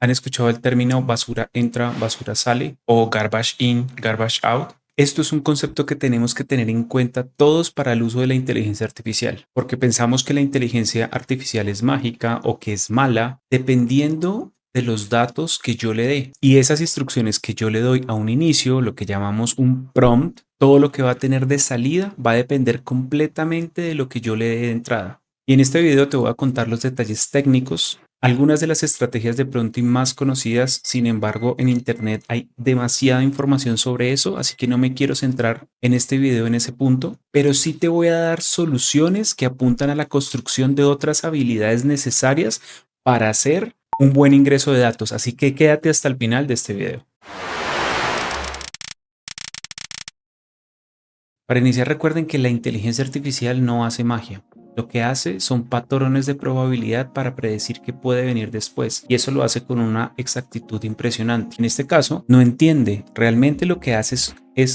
¿Han escuchado el término basura entra, basura sale o garbage in, garbage out? Esto es un concepto que tenemos que tener en cuenta todos para el uso de la inteligencia artificial, porque pensamos que la inteligencia artificial es mágica o que es mala, dependiendo de los datos que yo le dé. Y esas instrucciones que yo le doy a un inicio, lo que llamamos un prompt, todo lo que va a tener de salida va a depender completamente de lo que yo le dé de entrada. Y en este video te voy a contar los detalles técnicos. Algunas de las estrategias de prompting más conocidas, sin embargo, en Internet hay demasiada información sobre eso, así que no me quiero centrar en este video en ese punto, pero sí te voy a dar soluciones que apuntan a la construcción de otras habilidades necesarias para hacer un buen ingreso de datos, así que quédate hasta el final de este video. Para iniciar, recuerden que la inteligencia artificial no hace magia. Lo que hace son patrones de probabilidad para predecir qué puede venir después, y eso lo hace con una exactitud impresionante. En este caso, no entiende, realmente lo que hace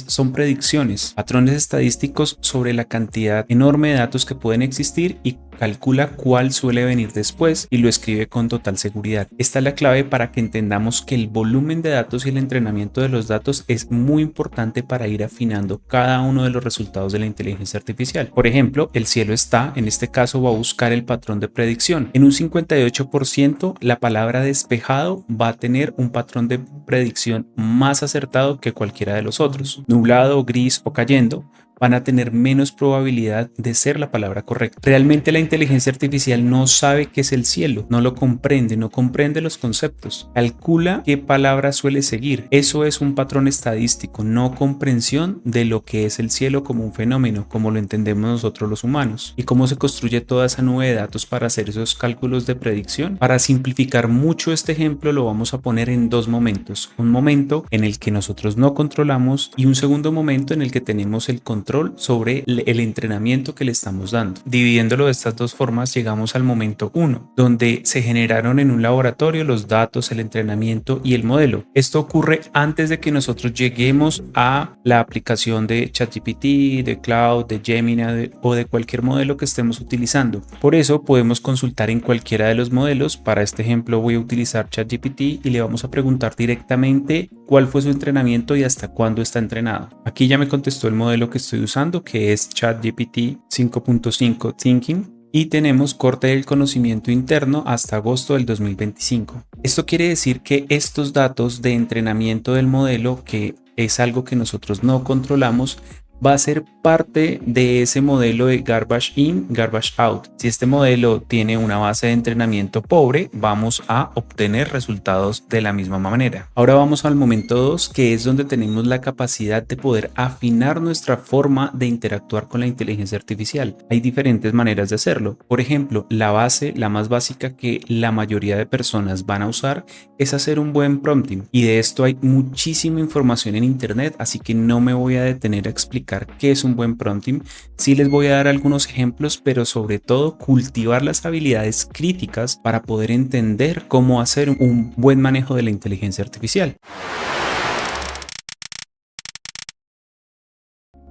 son predicciones, patrones estadísticos sobre la cantidad enorme de datos que pueden existir y calcula cuál suele venir después y lo escribe con total seguridad. Esta es la clave para que entendamos que el volumen de datos y el entrenamiento de los datos es muy importante para ir afinando cada uno de los resultados de la inteligencia artificial. Por ejemplo, el cielo está, en este caso va a buscar el patrón de predicción. En un 58%, la palabra despejado va a tener un patrón de predicción más acertado que cualquiera de los otros. Nublado, gris o cayendo van a tener menos probabilidad de ser la palabra correcta. Realmente la inteligencia artificial no sabe qué es el cielo, no lo comprende, no comprende los conceptos, calcula qué palabra suele seguir. Eso es un patrón estadístico, no comprensión de lo que es el cielo como un fenómeno, como lo entendemos nosotros los humanos. ¿Y cómo se construye toda esa nube de datos para hacer esos cálculos de predicción? Para simplificar mucho este ejemplo lo vamos a poner en dos momentos. Un momento en el que nosotros no controlamos y un segundo momento en el que tenemos el control sobre el entrenamiento que le estamos dando. Dividiéndolo de estas dos formas, llegamos al momento 1, donde se generaron en un laboratorio los datos, el entrenamiento y el modelo. Esto ocurre antes de que nosotros lleguemos a la aplicación de ChatGPT, de Cloud, de Gemini o de cualquier modelo que estemos utilizando. Por eso podemos consultar en cualquiera de los modelos. Para este ejemplo voy a utilizar ChatGPT y le vamos a preguntar directamente cuál fue su entrenamiento y hasta cuándo está entrenado. Aquí ya me contestó el modelo que estoy usando, que es ChatGPT 5.5 Thinking, y tenemos corte del conocimiento interno hasta agosto del 2025. Esto quiere decir que estos datos de entrenamiento del modelo, que es algo que nosotros no controlamos, va a ser parte de ese modelo de garbage in, garbage out. Si este modelo tiene una base de entrenamiento pobre, vamos a obtener resultados de la misma manera. Ahora vamos al momento 2, que es donde tenemos la capacidad de poder afinar nuestra forma de interactuar con la inteligencia artificial. Hay diferentes maneras de hacerlo. Por ejemplo, la base, la más básica que la mayoría de personas van a usar, es hacer un buen prompting. Y de esto hay muchísima información en internet, así que no me voy a detener a explicar qué es un buen prompting. Sí les voy a dar algunos ejemplos, pero sobre todo cultivar las habilidades críticas para poder entender cómo hacer un buen manejo de la inteligencia artificial.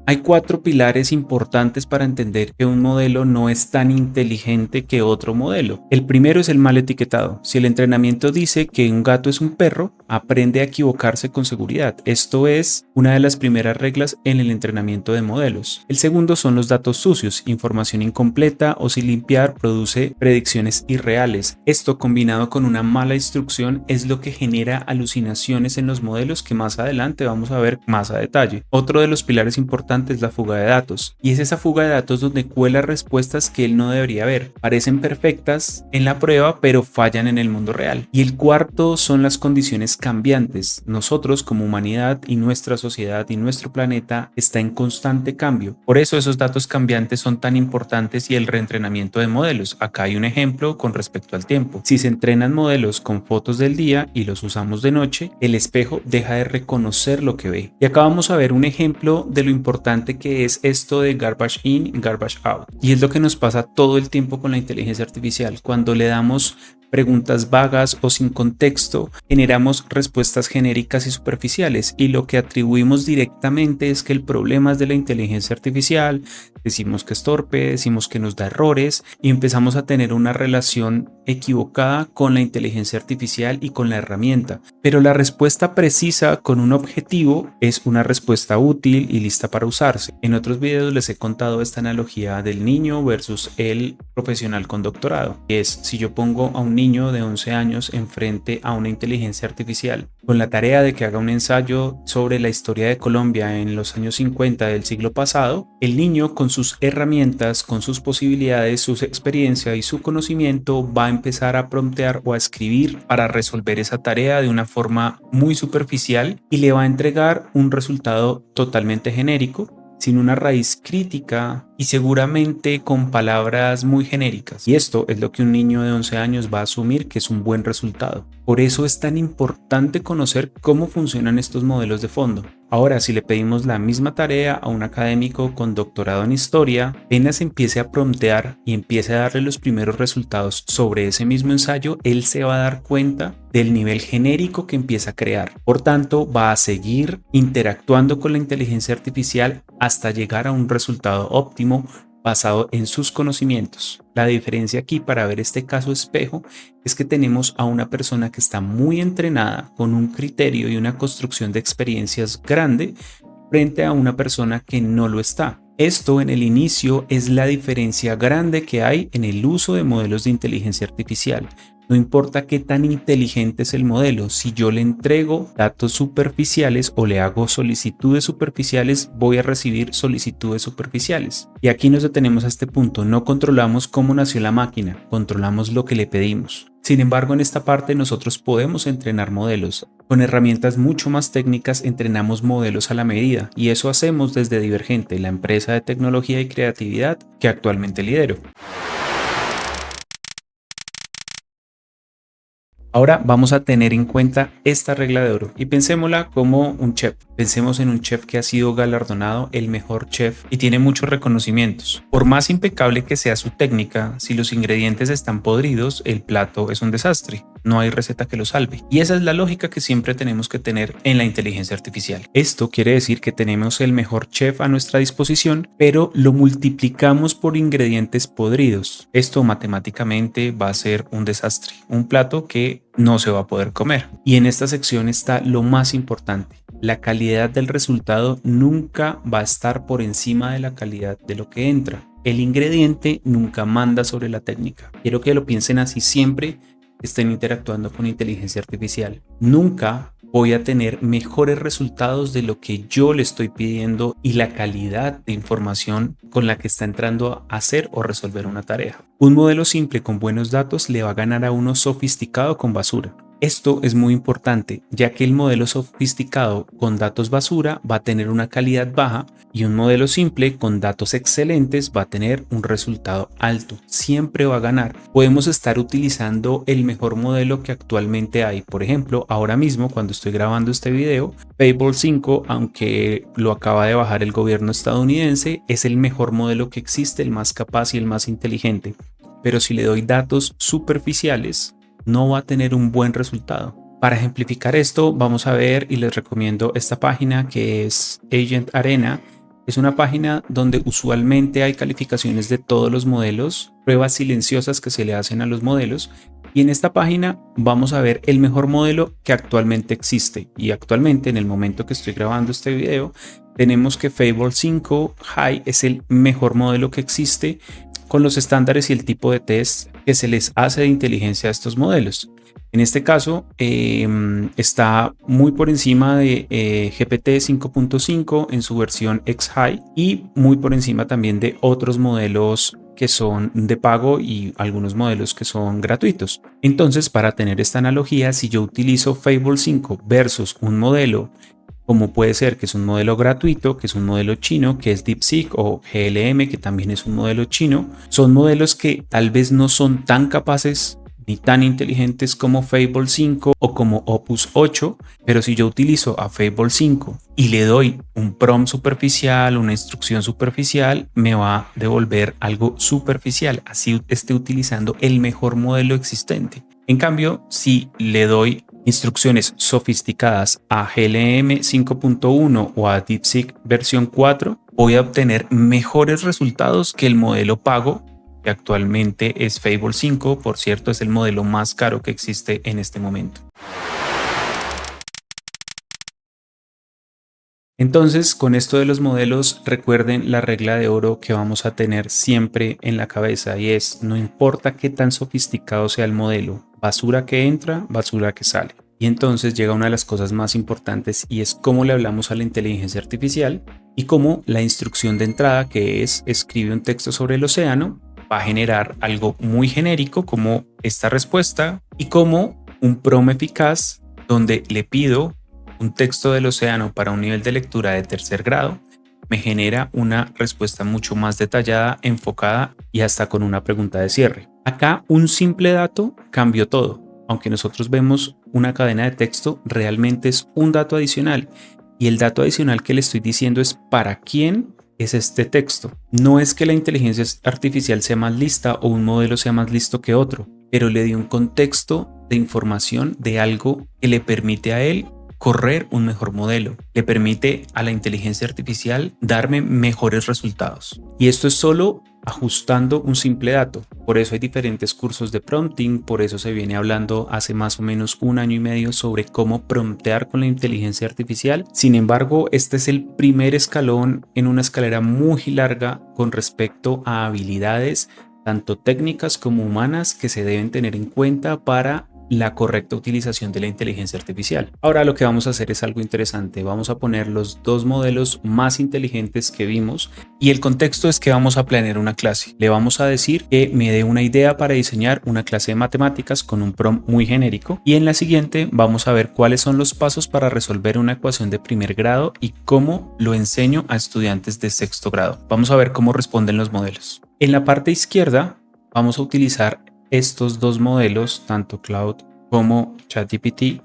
Hay 4 pilares importantes para entender que un modelo no es tan inteligente que otro modelo. El primero es el mal etiquetado. Si el entrenamiento dice que un gato es un perro, aprende a equivocarse con seguridad. Esto es una de las primeras reglas en el entrenamiento de modelos. El segundo son los datos sucios. Información incompleta o sin limpiar produce predicciones irreales. Esto, combinado con una mala instrucción, es lo que genera alucinaciones en los modelos que más adelante vamos a ver más a detalle. Otro de los pilares importantes es la fuga de datos, y es esa fuga de datos donde cuela respuestas que él no debería ver. Parecen perfectas en la prueba, pero fallan en el mundo real. Y el cuarto son las condiciones cambiantes. Nosotros como humanidad y nuestra sociedad y nuestro planeta está en constante cambio. Por eso esos datos cambiantes son tan importantes y el reentrenamiento de modelos. Acá hay un ejemplo con respecto al tiempo. Si se entrenan modelos con fotos del día y los usamos de noche, el espejo deja de reconocer lo que ve. Y acá vamos a ver un ejemplo de lo importante que es esto de garbage in y garbage out. Y es lo que nos pasa todo el tiempo con la inteligencia artificial. Cuando le damos preguntas vagas o sin contexto, generamos respuestas genéricas y superficiales, y lo que atribuimos directamente es que el problema es de la inteligencia artificial, decimos que es torpe, decimos que nos da errores y empezamos a tener una relación equivocada con la inteligencia artificial y con la herramienta. Pero la respuesta precisa con un objetivo es una respuesta útil y lista para usarse. En otros videos les he contado esta analogía del niño versus el profesional con doctorado. Es si yo pongo a un niño de 11 años enfrente a una inteligencia artificial con la tarea de que haga un ensayo sobre la historia de Colombia en los años 50 del siglo pasado, el niño con sus herramientas, con sus posibilidades, su experiencia y su conocimiento va a empezar a promptear o a escribir para resolver esa tarea de una forma muy superficial y le va a entregar un resultado totalmente genérico, sin una raíz crítica y seguramente con palabras muy genéricas. Y esto es lo que un niño de 11 años va a asumir que es un buen resultado. Por eso es tan importante conocer cómo funcionan estos modelos de fondo. Ahora, si le pedimos la misma tarea a un académico con doctorado en historia, apenas empiece a promptear y empiece a darle los primeros resultados sobre ese mismo ensayo, él se va a dar cuenta del nivel genérico que empieza a crear. Por tanto, va a seguir interactuando con la inteligencia artificial hasta llegar a un resultado óptimo basado en sus conocimientos. La diferencia aquí para ver este caso espejo es que tenemos a una persona que está muy entrenada con un criterio y una construcción de experiencias grande frente a una persona que no lo está. Esto en el inicio es la diferencia grande que hay en el uso de modelos de inteligencia artificial. No importa qué tan inteligente es el modelo, si yo le entrego datos superficiales o le hago solicitudes superficiales, voy a recibir solicitudes superficiales. Y aquí nos detenemos a este punto, no controlamos cómo nació la máquina, controlamos lo que le pedimos. Sin embargo, en esta parte nosotros podemos entrenar modelos. Con herramientas mucho más técnicas entrenamos modelos a la medida, y eso hacemos desde Divergente, la empresa de tecnología y creatividad que actualmente lidero. Ahora vamos a tener en cuenta esta regla de oro y pensémosla como un chef. Pensemos en un chef que ha sido galardonado el mejor chef y tiene muchos reconocimientos. Por más impecable que sea su técnica, si los ingredientes están podridos, el plato es un desastre. No hay receta que lo salve. Y esa es la lógica que siempre tenemos que tener en la inteligencia artificial. Esto quiere decir que tenemos el mejor chef a nuestra disposición, pero lo multiplicamos por ingredientes podridos. Esto matemáticamente va a ser un desastre. Un plato que no se va a poder comer. Y en esta sección está lo más importante. La calidad del resultado nunca va a estar por encima de la calidad de lo que entra. El ingrediente nunca manda sobre la técnica. Quiero que lo piensen así siempre que estén interactuando con inteligencia artificial. Nunca voy a tener mejores resultados de lo que yo le estoy pidiendo y la calidad de información con la que está entrando a hacer o resolver una tarea. Un modelo simple con buenos datos le va a ganar a uno sofisticado con basura. Esto es muy importante, ya que el modelo sofisticado con datos basura va a tener una calidad baja y un modelo simple con datos excelentes va a tener un resultado alto. Siempre va a ganar. Podemos estar utilizando el mejor modelo que actualmente hay. Por ejemplo, ahora mismo cuando estoy grabando este video, Fable 5, aunque lo acaba de bajar el gobierno estadounidense, es el mejor modelo que existe, el más capaz y el más inteligente. Pero si le doy datos superficiales, no va a tener un buen resultado. Para ejemplificar esto, vamos a ver y les recomiendo esta página que es Agent Arena. Es una página donde usualmente hay calificaciones de todos los modelos, pruebas silenciosas que se le hacen a los modelos. Y en esta página vamos a ver el mejor modelo que actualmente existe. Y actualmente, en el momento que estoy grabando este video, tenemos que Fable 5 High es el mejor modelo que existe con los estándares y el tipo de test que se les hace de inteligencia a estos modelos. En este caso está muy por encima de GPT 5.5 en su versión X-High y muy por encima también de otros modelos que son de pago y algunos modelos que son gratuitos. Entonces, para tener esta analogía, si yo utilizo Fable 5 versus un modelo como puede ser que es un modelo gratuito, que es un modelo chino, que es DeepSeek o GLM, que también es un modelo chino. Son modelos que tal vez no son tan capaces ni tan inteligentes como Fable 5 o como Opus 8, pero si yo utilizo a Fable 5 y le doy un prompt superficial, una instrucción superficial, me va a devolver algo superficial, así esté utilizando el mejor modelo existente. En cambio, si le doy instrucciones sofisticadas a GLM 5.1 o a DeepSeek versión 4, voy a obtener mejores resultados que el modelo pago, que actualmente es Fable 5. Por cierto, es el modelo más caro que existe en este momento. Entonces, con esto de los modelos, recuerden la regla de oro que vamos a tener siempre en la cabeza, y es: no importa qué tan sofisticado sea el modelo, basura que entra, basura que sale. Y entonces llega una de las cosas más importantes, y es cómo le hablamos a la inteligencia artificial y cómo la instrucción de entrada, que es escribe un texto sobre el océano, va a generar algo muy genérico como esta respuesta, y como un prompt eficaz donde le pido un texto del océano para un nivel de lectura de tercer grado, me genera una respuesta mucho más detallada, enfocada y hasta con una pregunta de cierre. Acá un simple dato cambió todo. Aunque nosotros vemos una cadena de texto, realmente es un dato adicional. Y el dato adicional que le estoy diciendo es para quién es este texto. No es que la inteligencia artificial sea más lista o un modelo sea más listo que otro, pero le di un contexto de información de algo que le permite a él correr un mejor modelo, le permite a la inteligencia artificial darme mejores resultados. Y esto es solo ajustando un simple dato. Por eso hay diferentes cursos de prompting, por eso se viene hablando hace más o menos 1 año y medio sobre cómo promptear con la inteligencia artificial. Sin embargo, este es el primer escalón en una escalera muy larga con respecto a habilidades tanto técnicas como humanas que se deben tener en cuenta para la correcta utilización de la inteligencia artificial. Ahora lo que vamos a hacer es algo interesante. Vamos a poner los dos modelos más inteligentes que vimos, y el contexto es que vamos a planear una clase. Le vamos a decir que me dé una idea para diseñar una clase de matemáticas con un prompt muy genérico, y en la siguiente vamos a ver cuáles son los pasos para resolver una ecuación de primer grado y cómo lo enseño a estudiantes de sexto grado. Vamos a ver cómo responden los modelos. En la parte izquierda vamos a utilizar estos dos modelos, tanto Claude como ChatGPT,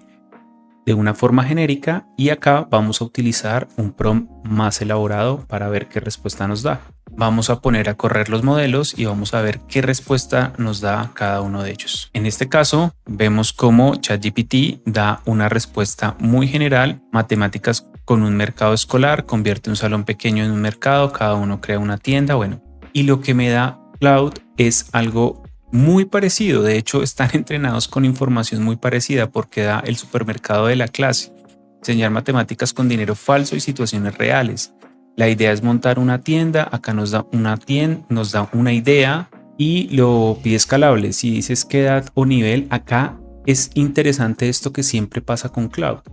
de una forma genérica, y acá vamos a utilizar un prompt más elaborado para ver qué respuesta nos da. Vamos a poner a correr los modelos y vamos a ver qué respuesta nos da cada uno de ellos. En este caso vemos cómo ChatGPT da una respuesta muy general: matemáticas con un mercado escolar, convierte un salón pequeño en un mercado, cada uno crea una tienda. Bueno, y lo que me da Claude es algo muy parecido. De hecho, están entrenados con información muy parecida porque da el supermercado de la clase, enseñar matemáticas con dinero falso y situaciones reales. La idea es montar una tienda. Acá nos da una idea y lo pide escalable. Si dices qué edad o nivel, acá es interesante esto que siempre pasa con Claude,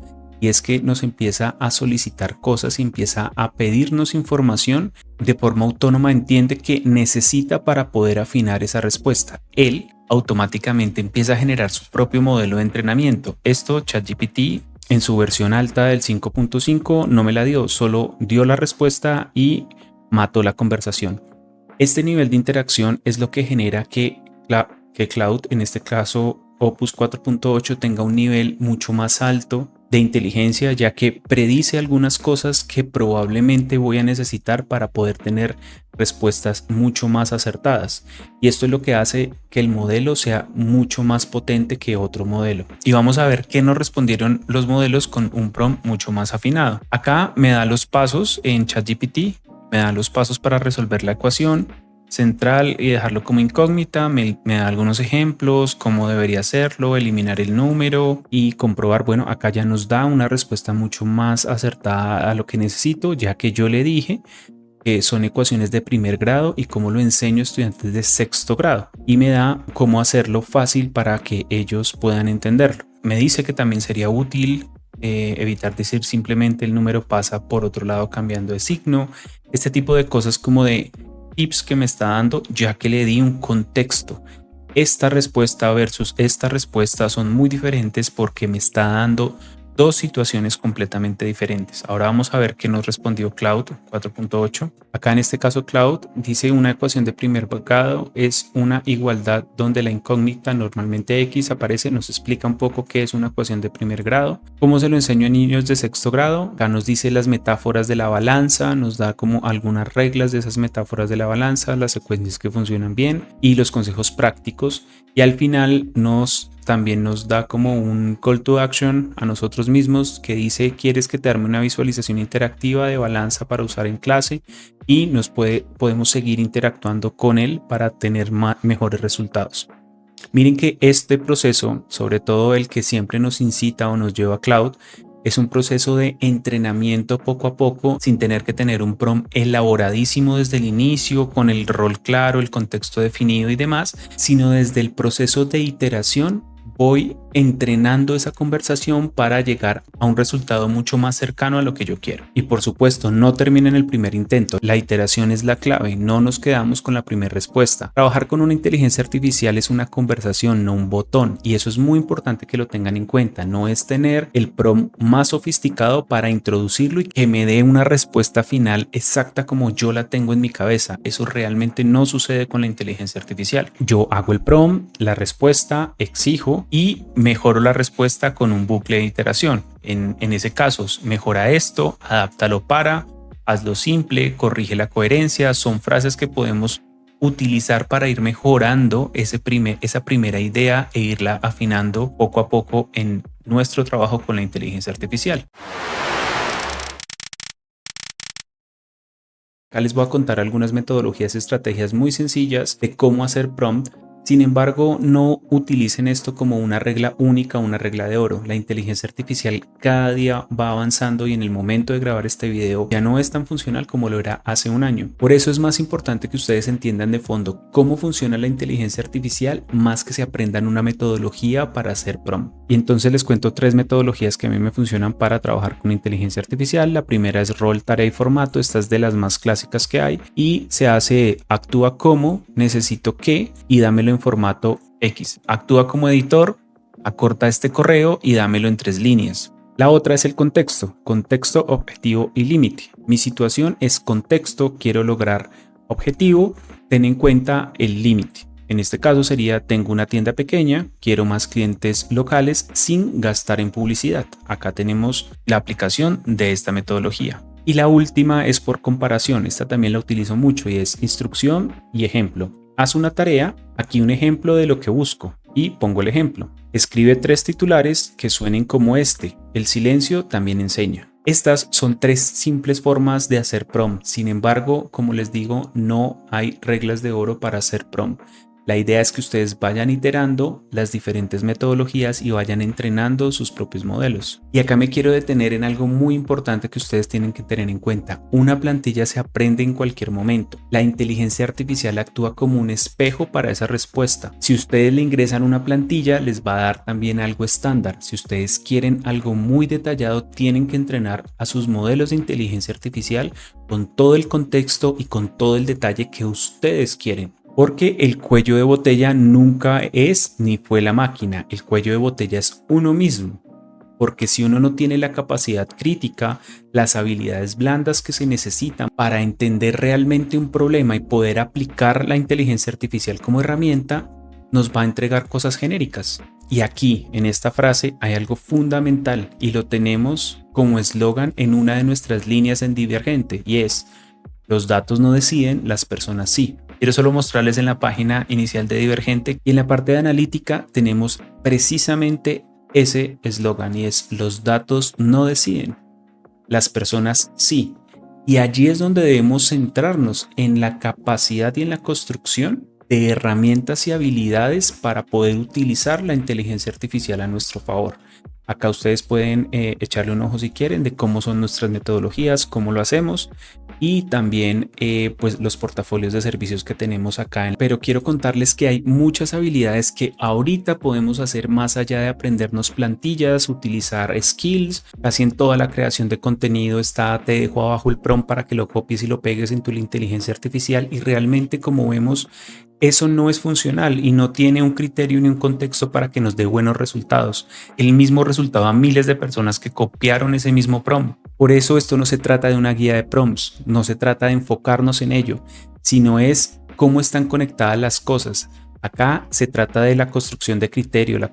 y es que nos empieza a solicitar cosas y empieza a pedirnos información de forma autónoma. Entiende que necesita para poder afinar esa respuesta. Él automáticamente empieza a generar su propio modelo de entrenamiento. Esto ChatGPT en su versión alta del 5.5 no me la dio, solo dio la respuesta y mató la conversación. Este nivel de interacción es lo que genera que Claude, en este caso Opus 4.8, tenga un nivel mucho más alto de inteligencia, ya que predice algunas cosas que probablemente voy a necesitar para poder tener respuestas mucho más acertadas. Y esto es lo que hace que el modelo sea mucho más potente que otro modelo. Y vamos a ver qué nos respondieron los modelos con un prompt mucho más afinado. Acá me da los pasos en ChatGPT, me da los pasos para resolver la ecuación central y dejarlo como incógnita, me da algunos ejemplos, cómo debería hacerlo, eliminar el número y comprobar. Bueno, acá ya nos da una respuesta mucho más acertada a lo que necesito, ya que yo le dije que son ecuaciones de primer grado y cómo lo enseño a estudiantes de sexto grado, y me da cómo hacerlo fácil para que ellos puedan entenderlo. Me dice que también sería útil evitar decir simplemente el número pasa por otro lado cambiando de signo. Este tipo de cosas como de tips que me está dando, ya que le di un contexto. Esta respuesta versus esta respuesta son muy diferentes porque me está dando dos situaciones completamente diferentes. Ahora vamos a ver qué nos respondió Claude 4.8. Acá en este caso Claude dice: una ecuación de primer grado es una igualdad donde la incógnita, normalmente X, aparece. Nos explica un poco qué es una ecuación de primer grado, cómo se lo enseño a niños de sexto grado. Acá nos dice las metáforas de la balanza, nos da como algunas reglas de esas metáforas de la balanza, las secuencias que funcionan bien y los consejos prácticos, y al final nos también nos da como un call to action a nosotros mismos que dice: ¿quieres que te arme una visualización interactiva de balanza para usar en clase? Y podemos seguir interactuando con él para tener mejores resultados. Miren que este proceso, sobre todo el que siempre nos incita o nos lleva a Cloud, es un proceso de entrenamiento poco a poco, sin tener que tener un prompt elaboradísimo desde el inicio, con el rol claro, el contexto definido y demás, sino desde el proceso de iteración voy entrenando esa conversación para llegar a un resultado mucho más cercano a lo que yo quiero. Y por supuesto, no termina en el primer intento. La iteración es la clave, no nos quedamos con la primera respuesta. Trabajar con una inteligencia artificial es una conversación, no un botón, y eso es muy importante que lo tengan en cuenta. No es tener el prompt más sofisticado para introducirlo y que me dé una respuesta final exacta como yo la tengo en mi cabeza. Eso realmente no sucede con la inteligencia artificial. Yo hago el prompt, la respuesta, exijo y mejoro la respuesta con un bucle de iteración. En ese caso, mejora esto, adáptalo para, hazlo simple, corrige la coherencia. Son frases que podemos utilizar para ir mejorando esa primera idea e irla afinando poco a poco en nuestro trabajo con la inteligencia artificial. Acá les voy a contar algunas metodologías y estrategias muy sencillas de cómo hacer prompt. Sin embargo, no utilicen esto como una regla única, una regla de oro. La inteligencia artificial cada día va avanzando y en el momento de grabar este video ya no es tan funcional como lo era hace un año. Por eso es más importante que ustedes entiendan de fondo cómo funciona la inteligencia artificial, más que se aprendan una metodología para hacer prompt. Y entonces les cuento 3 metodologías que a mí me funcionan para trabajar con inteligencia artificial. La primera es rol, tarea y formato. Esta es de las más clásicas que hay y se hace actúa como, necesito que y dámelo en formato X. Actúa como editor, acorta este correo y dámelo en 3 líneas. La otra es el contexto, objetivo y límite. Mi situación es contexto, quiero lograr objetivo, ten en cuenta el límite. En este caso sería: tengo una tienda pequeña, quiero más clientes locales sin gastar en publicidad. Acá tenemos la aplicación de esta metodología. Y la última es por comparación. Esta también la utilizo mucho y es instrucción y ejemplo. Haz una tarea, aquí un ejemplo de lo que busco y pongo el ejemplo. Escribe 3 titulares que suenen como este. El silencio también enseña. Estas son 3 simples formas de hacer prompt. Sin embargo, como les digo, no hay reglas de oro para hacer prompt. La idea es que ustedes vayan iterando las diferentes metodologías y vayan entrenando sus propios modelos. Y acá me quiero detener en algo muy importante que ustedes tienen que tener en cuenta. Una plantilla se aprende en cualquier momento. La inteligencia artificial actúa como un espejo para esa respuesta. Si ustedes le ingresan una plantilla, les va a dar también algo estándar. Si ustedes quieren algo muy detallado, tienen que entrenar a sus modelos de inteligencia artificial con todo el contexto y con todo el detalle que ustedes quieren. Porque el cuello de botella nunca es ni fue la máquina, el cuello de botella es uno mismo. Porque si uno no tiene la capacidad crítica, las habilidades blandas que se necesitan para entender realmente un problema y poder aplicar la inteligencia artificial como herramienta, nos va a entregar cosas genéricas. Y aquí, en esta frase, hay algo fundamental y lo tenemos como eslogan en una de nuestras líneas en Divergente y es: los datos no deciden, las personas sí. Quiero solo mostrarles en la página inicial de Divergente y en la parte de analítica tenemos precisamente ese eslogan y es: los datos no deciden, las personas sí. Y allí es donde debemos centrarnos en la capacidad y en la construcción de herramientas y habilidades para poder utilizar la inteligencia artificial a nuestro favor. Acá ustedes pueden echarle un ojo si quieren de cómo son nuestras metodologías, cómo lo hacemos y también pues los portafolios de servicios que tenemos acá. Pero quiero contarles que hay muchas habilidades que ahorita podemos hacer más allá de aprendernos plantillas, utilizar skills. Casi en toda la creación de contenido está, te dejo abajo el prompt para que lo copies y lo pegues en tu inteligencia artificial y realmente, como vemos, eso no es funcional y no tiene un criterio ni un contexto para que nos dé buenos resultados. El mismo resultado a miles de personas que copiaron ese mismo prompt. Por eso esto no se trata de una guía de prompts, no se trata de enfocarnos en ello, sino es cómo están conectadas las cosas. Acá se trata de la construcción de criterio, la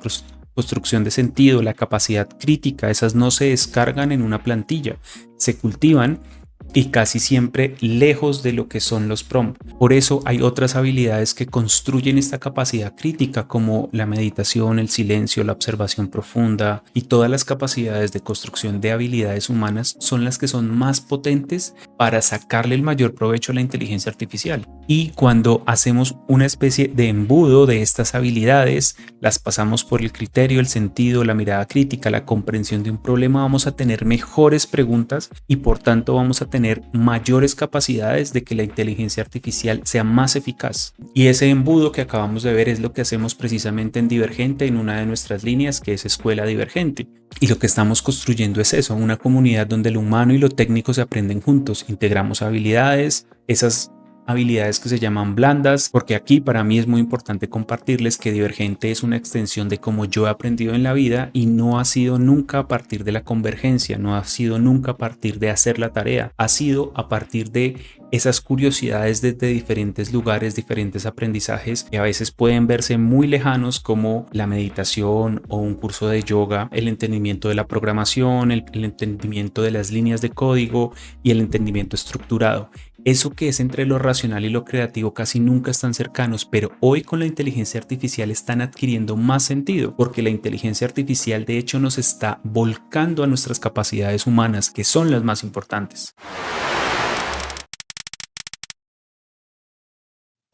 construcción de sentido, la capacidad crítica. Esas no se descargan en una plantilla, se cultivan y casi siempre lejos de lo que son los prompt. Por eso hay otras habilidades que construyen esta capacidad crítica, como la meditación, el silencio, la observación profunda, y todas las capacidades de construcción de habilidades humanas son las que son más potentes para sacarle el mayor provecho a la inteligencia artificial. Y cuando hacemos una especie de embudo de estas habilidades, las pasamos por el criterio, el sentido, la mirada crítica, la comprensión de un problema, vamos a tener mejores preguntas y por tanto vamos a tener mayores capacidades de que la inteligencia artificial sea más eficaz. Y ese embudo que acabamos de ver es lo que hacemos precisamente en Divergente, en una de nuestras líneas, que es Escuela Divergente. Y lo que estamos construyendo es eso, una comunidad donde lo humano y lo técnico se aprenden juntos. Integramos habilidades, esas habilidades que se llaman blandas, porque aquí para mí es muy importante compartirles que Divergente es una extensión de cómo yo he aprendido en la vida y no ha sido nunca a partir de la convergencia, no ha sido nunca a partir de hacer la tarea, ha sido a partir de esas curiosidades desde diferentes lugares, diferentes aprendizajes que a veces pueden verse muy lejanos, como la meditación o un curso de yoga, el entendimiento de la programación, el entendimiento de las líneas de código y el entendimiento estructurado. Eso que es entre lo racional y lo creativo casi nunca están cercanos, pero hoy con la inteligencia artificial están adquiriendo más sentido, porque la inteligencia artificial de hecho nos está volcando a nuestras capacidades humanas, que son las más importantes.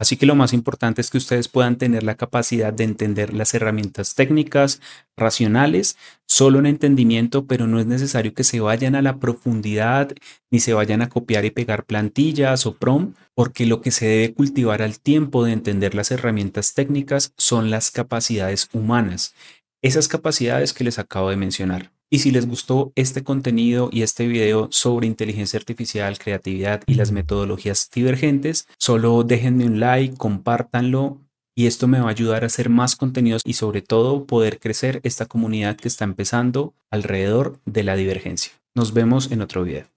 Así que lo más importante es que ustedes puedan tener la capacidad de entender las herramientas técnicas, racionales, solo en entendimiento, pero no es necesario que se vayan a la profundidad ni se vayan a copiar y pegar plantillas o prompt, porque lo que se debe cultivar al tiempo de entender las herramientas técnicas son las capacidades humanas, esas capacidades que les acabo de mencionar. Y si les gustó este contenido y este video sobre inteligencia artificial, creatividad y las metodologías divergentes, solo déjenme un like, compártanlo y esto me va a ayudar a hacer más contenidos y sobre todo poder crecer esta comunidad que está empezando alrededor de la divergencia. Nos vemos en otro video.